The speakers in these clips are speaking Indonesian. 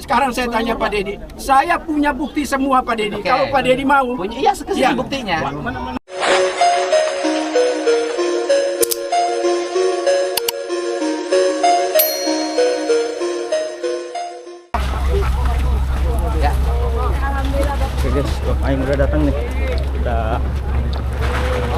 sekarang saya tanya Pak Dedi, saya punya bukti semua Pak Dedi. Kalau Pak Dedi mau, punya, iya buktinya. Oke guys, Bapak Aing udah datang nih, udah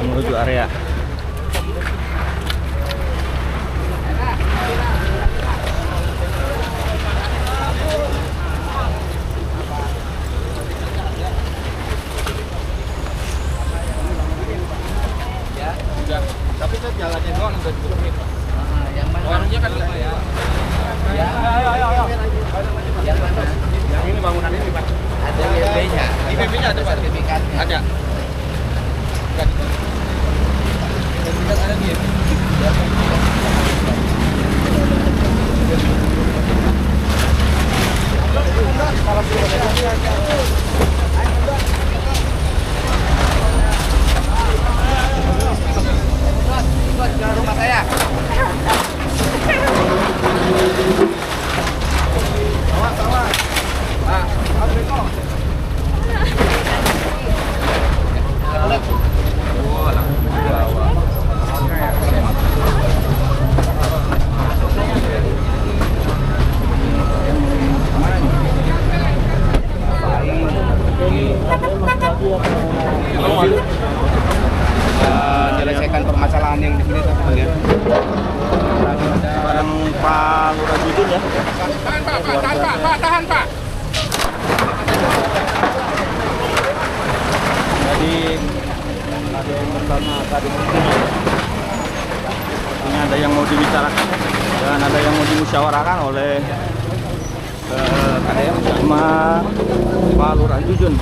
menuju area. Tapi kan jalannya doang udah ditutup. Yang mana? Warungnya kan lumayan. Ya. Ayo. Yang mana? Yang ini bangunan ini, Pak. Ada IPB-nya. IPB-nya ada sertifikatnya. Ada. Sertifikat ada dia. Ke rumah saya. Awas. Pak, Assalamualaikum. Selesaikan permasalahan yang di sini ya. Barang Pak Lurah Jujun ya. Tahan Pak. Jadi ada yang bersama tadi. Ini ada yang mau dibicarakan dan ada yang mau dimusyawarahkan oleh sama Pak Lurah Jujun.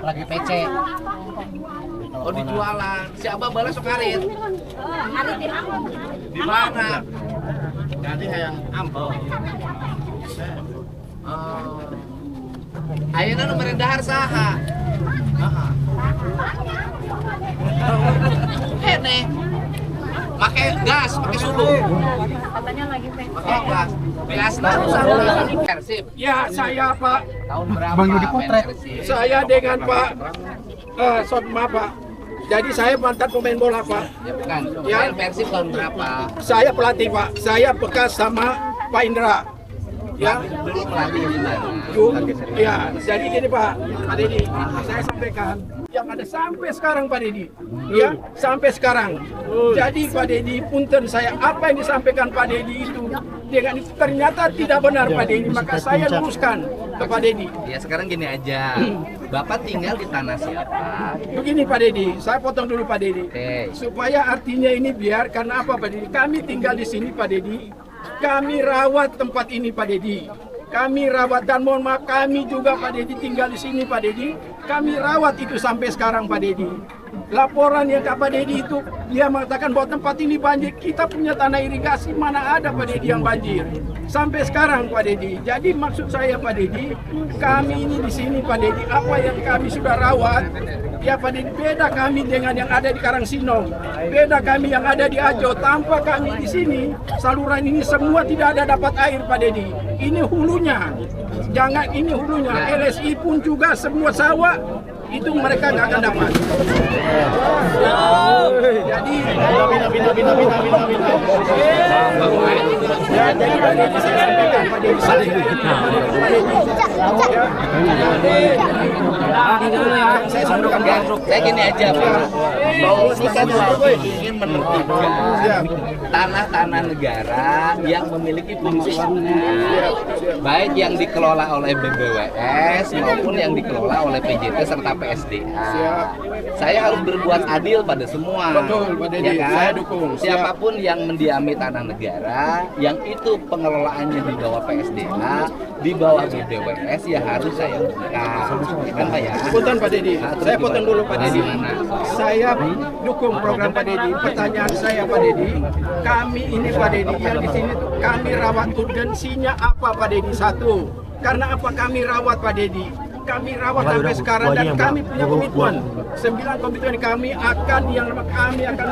Lagi PC. Oh dijualan. Si Abah balas sok karit. Di mana? Nanti yang ampel. Ayeuna nu merendahar saha? Hene. Pakai gas, pakai sulu. Katanya lagi Pakai gas. Biasa Persib. Ya, saya Pak. Tahun berapa? Bang Yudi potret. Saya dengan Pak Sotma Pak. Jadi saya mantan pemain bola Pak. Ya bukan. Ya. Main Persib tahun berapa? Saya pelatih Pak. Saya bekas sama Pak Indra. Ya. Dulu pelatih di mana? Ya, jadi gini Pak Dedi, saya sampaikan yang ada sampai sekarang Pak Dedi, ya sampai sekarang. Jadi Pak Dedi, punten saya apa yang disampaikan Pak Dedi itu dengan itu ternyata tidak benar Pak Dedi, maka saya luruskan ke Pak Dedi. Ya sekarang gini aja, Bapak tinggal di tanah siapa? Begini Pak Dedi, saya potong dulu Pak Dedi, Oke. supaya artinya ini biar karena apa Pak Dedi? Kami tinggal di sini Pak Dedi, kami rawat tempat ini Pak Dedi. Kami rawat dan mohon maaf kami juga Pak Dedi tinggal di sini Pak Dedi. Kami rawat itu sampai sekarang Pak Dedi. Laporan yang Pak Dedi itu dia mengatakan bahwa tempat ini banjir. Kita punya tanah irigasi mana ada Pak Dedi yang banjir. Sampai sekarang Pak Dedi. Jadi maksud saya Pak Dedi, kami ini di sini Pak Dedi apa yang kami sudah rawat ya Pak Dedi beda kami dengan yang ada di Karangsinong. Beda kami yang ada di Ajo. Tanpa kami di sini saluran ini semua tidak ada dapat air Pak Dedi. Ini hulunya. Jangan ini hulunya. LSI pun juga semua sawah itu mereka nggak akan dapat. Jadi Ya, jadi Pak Dedi saya sampaikan Pak Dedi. Saya sampaikan Saya gini aja Pak, bahwa ini kan lagi ingin menertibkan tanah-tanah negara yang memiliki fungsi sungai, baik yang dikelola oleh BBWS maupun yang dikelola oleh PJT serta PSDA. Saya harus berbuat adil pada semua. Betul, Pak Dedi. Ya kan? Saya dukung. Siapapun yang mendiami tanah negara, yang itu pengelolaannya di bawah PSDA, di bawah BBWS, ya harus saya buka. Kan Pak ya? Punten Pak Dedi. Saya potong dulu Pak Dedi. Mana? Saya dukung program Pak Dedi. Pertanyaan saya Pak Dedi, kami ini Pak Dedi yang di sini tuh kami rawat urgensinya apa Pak Dedi? Satu, karena apa kami rawat Pak Dedi? Kami rawat sampai sekarang dan kami punya komitmen 9 komitmen kami akan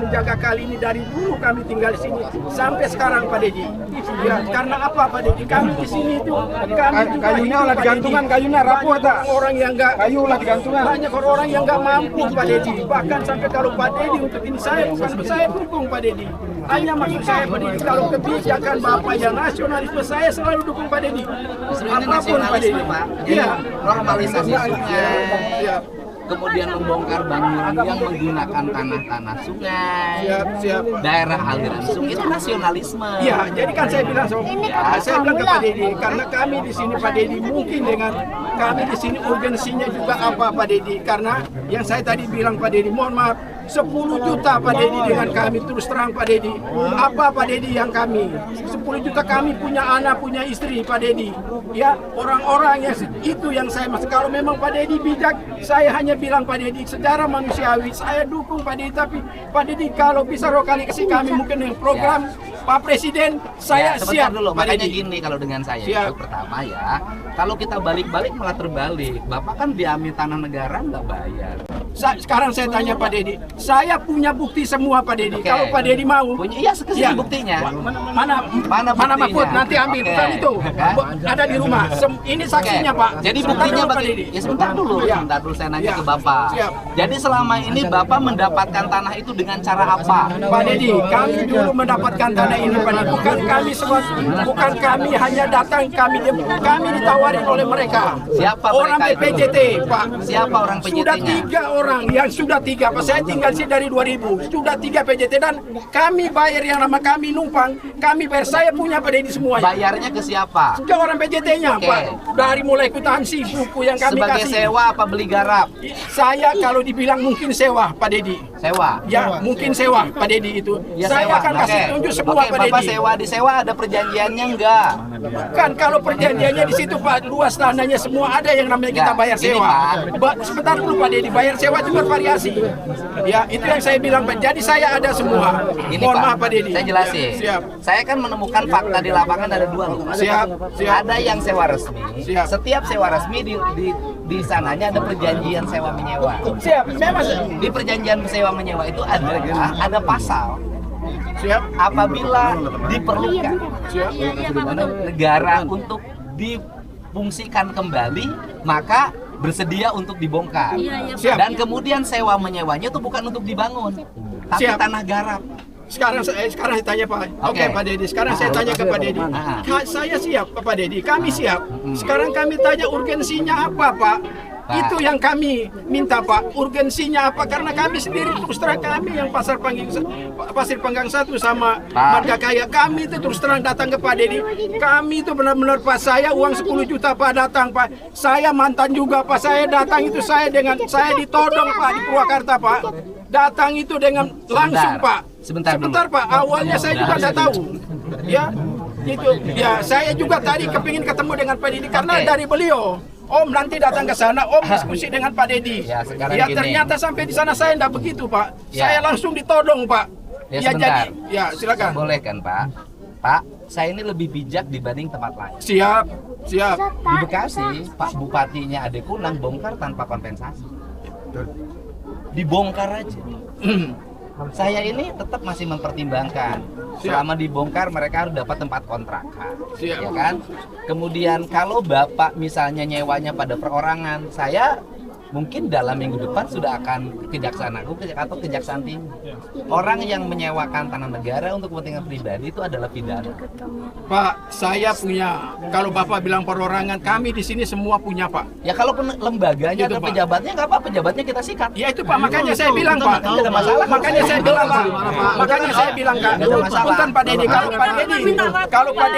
menjaga kali ini dari dulu kami tinggal di sini sampai sekarang Pak Dedi. Ya, karena apa Pak Dedi? Kami di sini itu kami Kayunya lah digantungan, kayunya rapuh tak? Orang yang enggak Kayu lah digantungan. banyak orang yang nggak mampu Pak Dedi. Bahkan sampai kalau Pak Dedi untuk ini saya dukung Pak Dedi. Hanya maksud saya Pak Dedi, kalau kebijakan Bapak yang nasionalisme saya selalu dukung Pak Dedi. Apapun Pak Dedi. Pak. Iya. Normalisasi sungai. Iya. Kemudian membongkar bangunan yang menggunakan tanah-tanah sungai, Siap. daerah aliran sungai, itu nasionalisme. Iya, jadi kan saya bilang saya bilang ke Pak Dedi, karena kami di sini Pak Dedi mungkin dengan kami di sini urgensinya juga apa Pak Dedi, karena yang saya tadi bilang Pak Dedi, mohon maaf 10 juta Pak Dedi dengan kami terus terang Pak Dedi. Apa Pak Dedi yang kami 10 juta kami punya anak, punya istri Pak Dedi. Ya, orang-orang yang itu yang saya maksud. Kalau memang Pak Dedi bijak, saya hanya bilang Pak Dedi secara manusiawi saya dukung Pak Dedi, tapi Pak Dedi kalau bisa lokalisasi kami mungkin dengan program Pak Presiden saya sebentar siap dulu, Pak makanya Dedi. gini kalau dengan saya Siap. itu pertama ya, kalau kita balik-balik malah terbalik. Bapak kan diambil tanah negara nggak bayar. Sekarang saya tanya Pak Dedi, saya punya bukti semua Pak Dedi. Oke. Kalau Pak Dedi mau, Punya, iya sekali Ya. buktinya. mana buktinya? Mahfud nanti ambil Oke. bukan itu. Kan? Ada di rumah. Ini saksinya Oke. Pak. Jadi Sebentar buktinya dulu, Pak bagi, Dedi. ya sebentar dulu, Ya. sebentar dulu saya nanya Ya. ke Bapak. Siap. Jadi selama ini Bapak mendapatkan tanah itu dengan cara apa? Pak Dedi, kami dulu mendapatkan tanah ini Pak Dedi. Bukan kami hanya datang, kami ditawarin oleh mereka. Siapa orang mereka itu? PJT Pak. Siapa orang Sudah PJT-nya? 3 orang, yang sudah 3 Pak. Saya tinggal sini dari 2000. Sudah 3 PJT dan kami bayar yang nama kami numpang. Kami bayar, saya punya Pak Dedi semuanya. Bayarnya ke siapa? Ke orang PJT-nya Oke. Pak. Dari mulai kwitansi, buku yang kami Sebagai kasih. sewa apa beli garap? Saya kalau dibilang mungkin sewa Pak Dedi. Sewa. Ya, mungkin sewa Pak Dedi itu. Ya, Saya sewa. akan kasih Oke. tunjuk semua Oke, Pak Bapak Dedi. sewa di sewa ada perjanjiannya enggak? Kan kalau perjanjiannya di situ Pak, luas tanahnya semua ada yang namanya kita Ya, bayar ini, sewa. Pak. Sebentar dulu Pak Dedi, bayar sewa juga variasi. Ya, itu yang saya bilang Pak. Jadi saya ada semua. Ini Mohon Pak, maaf Pak Dedi. saya jelasin. Ya, siap. Saya kan menemukan fakta di lapangan ada 2 loh. Siap. Ada yang sewa resmi. Siap. Setiap sewa resmi di sananya ada perjanjian sewa menyewa. Siap. Memang Di perjanjian sewa menyewa itu ada pasal siap. apabila diperlukan Siap. negara untuk difungsikan kembali, maka bersedia untuk dibongkar. Siap. Dan kemudian sewa menyewanya itu bukan untuk dibangun, tapi Siap. tanah garap. Sekarang saya tanya Pak. Oke Oke. Pak Dedi. Sekarang saya tanya ke Pak Dedi. Saya siap Pak Dedi. Kami siap. Sekarang kami tanya urgensinya apa Pak? Itu yang kami minta Pak. Urgensinya apa? Karena kami sendiri terus terang kami yang Pasir Panggang 1 sama Marga Kaya. Kami itu terus terang datang ke Pak Dedi. Kami itu benar-benar Pak, saya uang 10 juta Pak datang Pak. Saya mantan juga Pak. Saya datang itu saya ditodong Pak di Purwakarta Pak. Datang itu dengan langsung Pak. Sebentar Pak. Awalnya saya juga tidak tahu. Ya, itu. Ya, saya juga tadi kepingin ketemu dengan Pak Dedi karena Oke. dari beliau. Om nanti datang ke sana, Om diskusi dengan Pak Dedi. Ya, sekarang Ya, gini. ternyata sampai di sana saya tidak begitu Pak. Ya. Saya langsung ditodong Pak. Ya, sebentar. ya silakan. Boleh kan Pak? Pak, saya ini lebih bijak dibanding tempat lain. Siap. Di Bekasi, Pak Bupatinya Ade Kunang bongkar tanpa kompensasi. Dibongkar aja. Saya ini tetap masih mempertimbangkan. Selama dibongkar mereka harus dapat tempat kontrakan, Siap. ya kan? Kemudian kalau Bapak misalnya nyewanya pada perorangan, saya mungkin dalam minggu depan sudah akan Kejaksaan Agung atau Kejaksaan Tinggi. Orang yang menyewakan tanah negara untuk kepentingan pribadi itu adalah pidana. Pak, saya punya. Kalau Bapak bilang perorangan, kami di sini semua punya, Pak. Ya kalau lembaganya Gitu, atau Pak. pejabatnya nggak apa, pejabatnya kita sikat. Ya itu Pak, makanya saya bilang Pak. Tidak ada masalah. Makanya saya bilang Pak. Makanya saya bilang Kak. Tidak ada masalah. Punten Pak Dedi, kalau Pak Dedi minta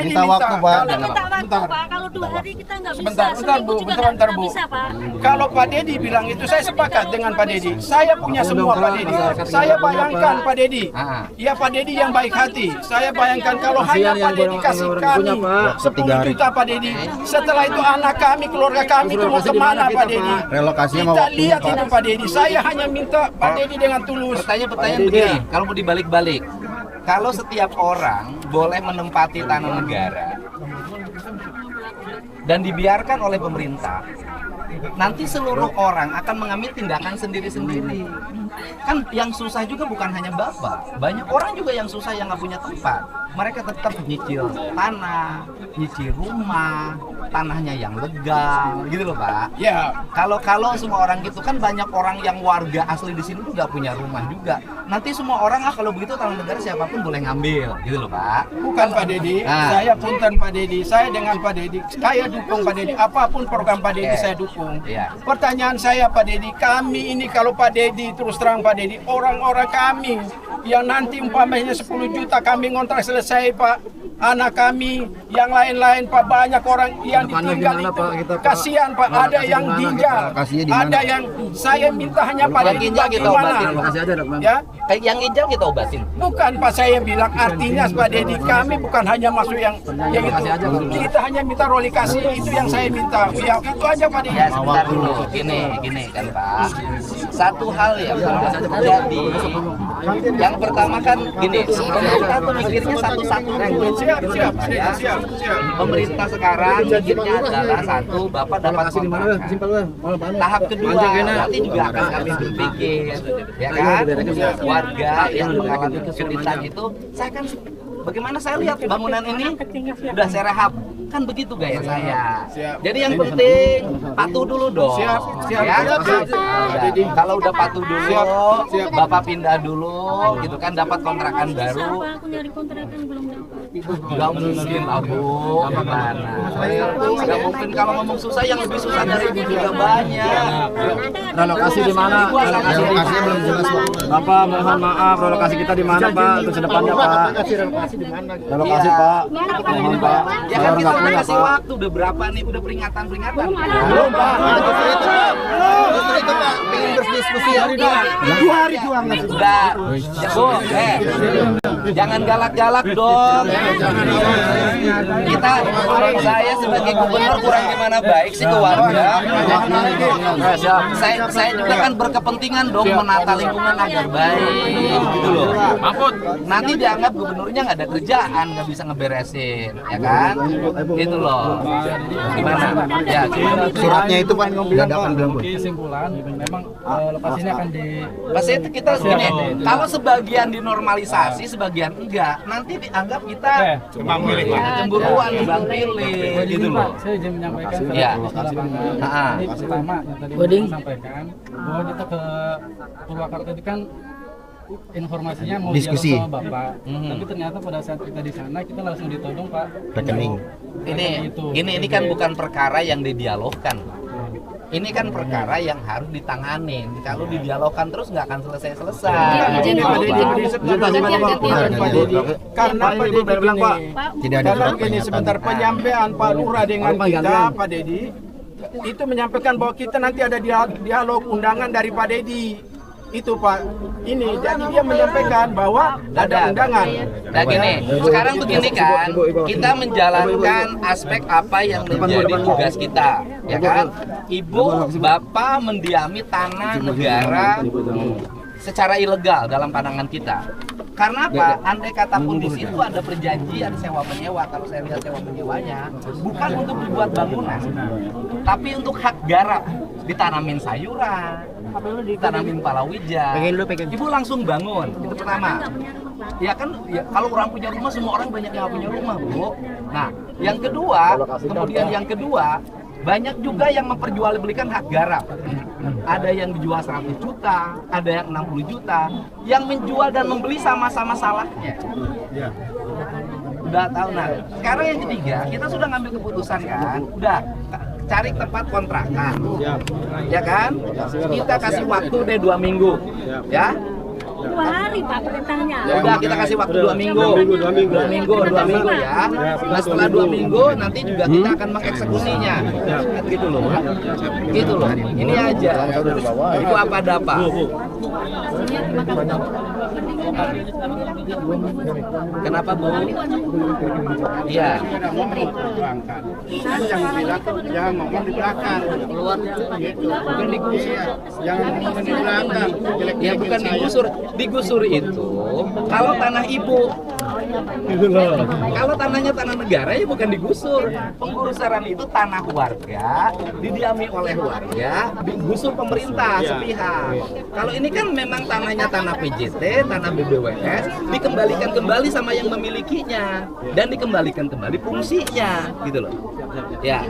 Minta waktu, Pak. Bentar. Pak. Kalau 2 hari kita nggak bisa. Sebentar, Bu. Seminggu juga Bentar, nggak Bu. bisa, Pak. Kalau Pak Dedi bilang itu, saya sepakat dengan Pak Dedi. Saya punya semua Pak Dedi. Saya bayangkan Pak Dedi. Ya Pak Dedi yang baik hati. Saya bayangkan kalau hanya Pak Dedi kasih kami 10 juta Pak Dedi. Setelah itu anak kami, keluarga kami itu mau kemana Pak Dedi? Relokasinya mau Kita waktu, lihat Pak. itu Pak Dedi. Saya hanya minta Pak Dedi dengan tulus. Pertanyaan begini, kalau mau dibalik-balik, kalau setiap orang boleh menempati tanah negara dan dibiarkan oleh pemerintah, nanti seluruh orang akan mengambil tindakan sendiri-sendiri. Kan yang susah juga bukan hanya Bapak, banyak orang juga yang susah yang nggak punya tempat. Mereka tetap nyicil tanah, nyicil rumah, tanahnya yang legal, gitu loh Pak. Ya, Kalau semua orang gitu, kan banyak orang yang warga asli di sini tuh nggak punya rumah juga. Nanti semua orang kalau begitu tanah negara siapapun boleh ngambil, gitu loh Pak. bukan Pak Dedi. Saya punten Pak Dedi. Saya dengan Pak Dedi. Saya dukung Pak Dedi. Apapun program Pak Dedi saya dukung. Iya. Pertanyaan saya Pak Dedi, kami ini kalau Pak Dedi terus terang Pak Dedi, orang-orang kami yang nanti umpamanya 10 juta kami ngontrak selesai Pak, anak kami yang lain-lain Pak, banyak orang yang ditinggal itu kasihan Pak, ada yang ginjal, ada yang saya minta hanya Pak Yang Dedi ginjal kita obatin. bagaimana ya. Kayak yang ginjal kita obatin. Bukan Pak, saya bilang artinya Pak Dedi, kami bukan hanya masuk yang itu. Kita hanya minta rolikasi, itu yang saya minta. Ya itu aja Pak Dedi. Ya sebentar dulu, gini kan Pak. Satu hal yang perlu terjadi, yang pertama kan gini, pemerintah tuh mikirnya satu-satu dulu. Siap. Pemerintah sekarang mikirnya adalah satu, Bapak dapat kontrakan. Tahap kedua nanti juga akan kami berpikir, ya kan? Warga yang mengalami kesulitan itu, saya kan bagaimana saya lihat bangunan ini udah saya rehab, kan begitu gaya saya. Jadi yang penting patuh dulu dong. Siap. Ya? Udah. Kalau udah patuh dulu, Bapak pindah dulu, gitu kan, dapat kontrakan baru. Susah, Pak. Aku nyari kontrakan belum dapat. Gak mungkin lah Bu, gimana? Gak mungkin, kalau ngomong susah yang lebih susah dari itu juga banyak. Relokasi di mana? Relokasinya belum jelas, Pak. Bapak mohon maaf, relokasi kita di mana Pak? Untuk sedepannya Pak. Relokasi Iya. Pak. Mohon Pak. Ya kan kita udah kasih waktu, udah berapa nih, udah peringatan. Belum Pak. Justru itu Pak, ingin berdiskusi hari ini. Udah, ya, Bu, jangan galak-galak dong. Saya sebagai gubernur kurang gimana baik sih ke warga. Saya juga kan berkepentingan dong menata lingkungan agar baik, gitu loh. Nanti dianggap gubernurnya nggak ada kerjaan, nggak bisa ngeberesin, ya kan? Gitu loh. Gimana? Ya, Suratnya itu Pak, dadakan belum Bu? Kesimpulan memang lokasinya akan di pasti kita gini, kalau sebagian dinormalisasi, sebagian enggak, nanti dianggap kita cemburuan, bang pilih, gitu loh. Saya izin menyampaikan ke Ya. lapangan. Ini pertama yang tadi saya sampaikan bahwa kita ke Purwakarta itu kan informasinya mau Diskusi. dialog sama Bapak, tapi ternyata pada saat kita di sana kita langsung ditodong Pak. Rekening. Ini kan bukan perkara yang didialogkan. Ini kan perkara yang harus ditanganin. Kalau didialogkan terus nggak akan selesai-selesai. Ini Pak Dedi, karena Pak Dedi bilang Pak, Tidak ada kalau surat gini pernyataan. sebentar, penyampaian Pak Lurah dengan kita Pak Dedi itu menyampaikan bahwa kita nanti ada dialog undangan dari Pak Dedi. Itu Pak, ini jadi dia menyampaikan bahwa ada undangan. Nah gini, sekarang begini kan, kita menjalankan aspek apa yang menjadi tugas kita, ya kan? Ibu, Bapak mendiami tanah negara secara ilegal dalam pandangan kita. Karena apa? Andai kata pun di situ ada perjanjian sewa menyewa, kalau saya lihat sewa menyewanya bukan untuk dibuat bangunan, tapi untuk hak garap, ditanamin sayuran, ditanamin palawija. Ibu langsung bangun, itu pertama. Ya kan, ya, kalau orang punya rumah, semua orang banyak yang punya rumah, Bu. Nah, yang kedua, kemudian yang kedua, Banyak juga yang memperjualbelikan hak garap. Ada yang dijual 100 juta, ada yang 60 juta. Yang menjual dan membeli sama-sama salahnya. Udah tahu. Nah, sekarang yang ketiga, kita sudah ngambil keputusan kan, udah cari tempat kontrakan, ya kan? Kita kasih waktu deh 2 minggu, ya. 2 hari Pak perintahnya. Ya udah, kita kasih waktu 2 minggu. 2 minggu ya. Nah, setelah 2 minggu nanti juga kita akan mengeksekusinya. Gitu loh. Gitu loh. Ini aja. Itu apa ada apa? Kenapa Bu? Iya. Yang bilang jangan ngomong di belakang. Bukan digusur. Jangan ngomong di belakang. Ya bukan digusur. Digusur itu kalau tanah ibu. Kalau tanahnya tanah negara ya bukan digusur. Penggusuran itu tanah warga, didiami oleh warga, digusur pemerintah sepihak. Kalau ini kan memang tanahnya tanah PJT, tanah BBWS, dikembalikan kembali sama yang memilikinya dan dikembalikan kembali fungsinya, gitu loh. Ya.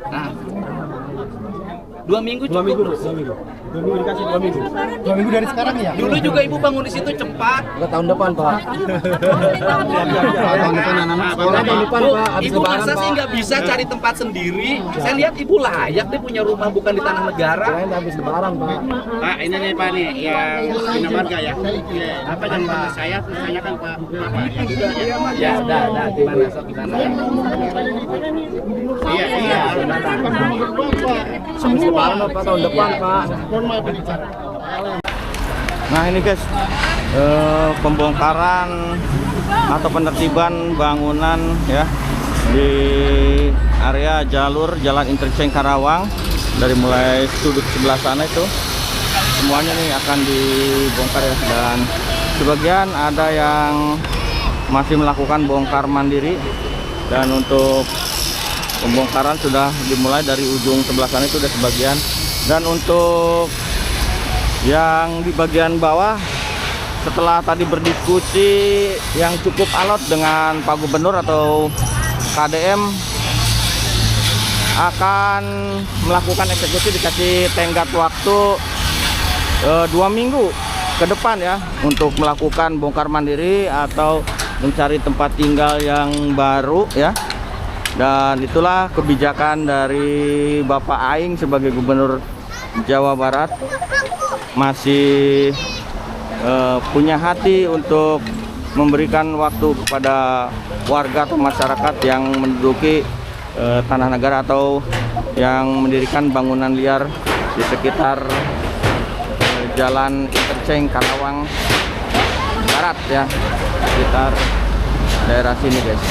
Nah, 2 minggu cukup. 2 minggu dikasih 2 minggu. 2 minggu dari sekarang ya? Dulu juga ibu bangun di situ cepat. Tahun depan, Pak. Tahun depan anak-anak sekolah, Pak. Bu, ibu masa sih nggak bisa cari tempat sendiri? Saya lihat ibu layak deh punya rumah bukan di tanah negara. Habis lebaran, Pak. Pak, ini nih Pak nih, yang bina marga ya. Apa yang saya tanyakan Pak? Ya, udah, gimana? So, gimana? Iya. Lebaran Pak, tahun depan, Pak. Nah ini guys, pembongkaran atau penertiban bangunan ya di area jalur Jalan Interchange Karawang, dari mulai sudut sebelah sana itu semuanya nih akan dibongkar ya, dan sebagian ada yang masih melakukan bongkar mandiri, dan untuk pembongkaran sudah dimulai dari ujung sebelah sana itu udah sebagian. Dan untuk yang di bagian bawah, setelah tadi berdiskusi yang cukup alot dengan Pak Gubernur atau KDM, akan melakukan eksekusi, dikasih tenggat waktu 2 minggu ke depan ya, untuk melakukan bongkar mandiri atau mencari tempat tinggal yang baru ya. Dan itulah kebijakan dari Bapak Aing sebagai Gubernur Jawa Barat, masih punya hati untuk memberikan waktu kepada warga atau masyarakat yang menduduki tanah negara atau yang mendirikan bangunan liar di sekitar Jalan Interchange Karawang Barat ya, sekitar daerah sini guys.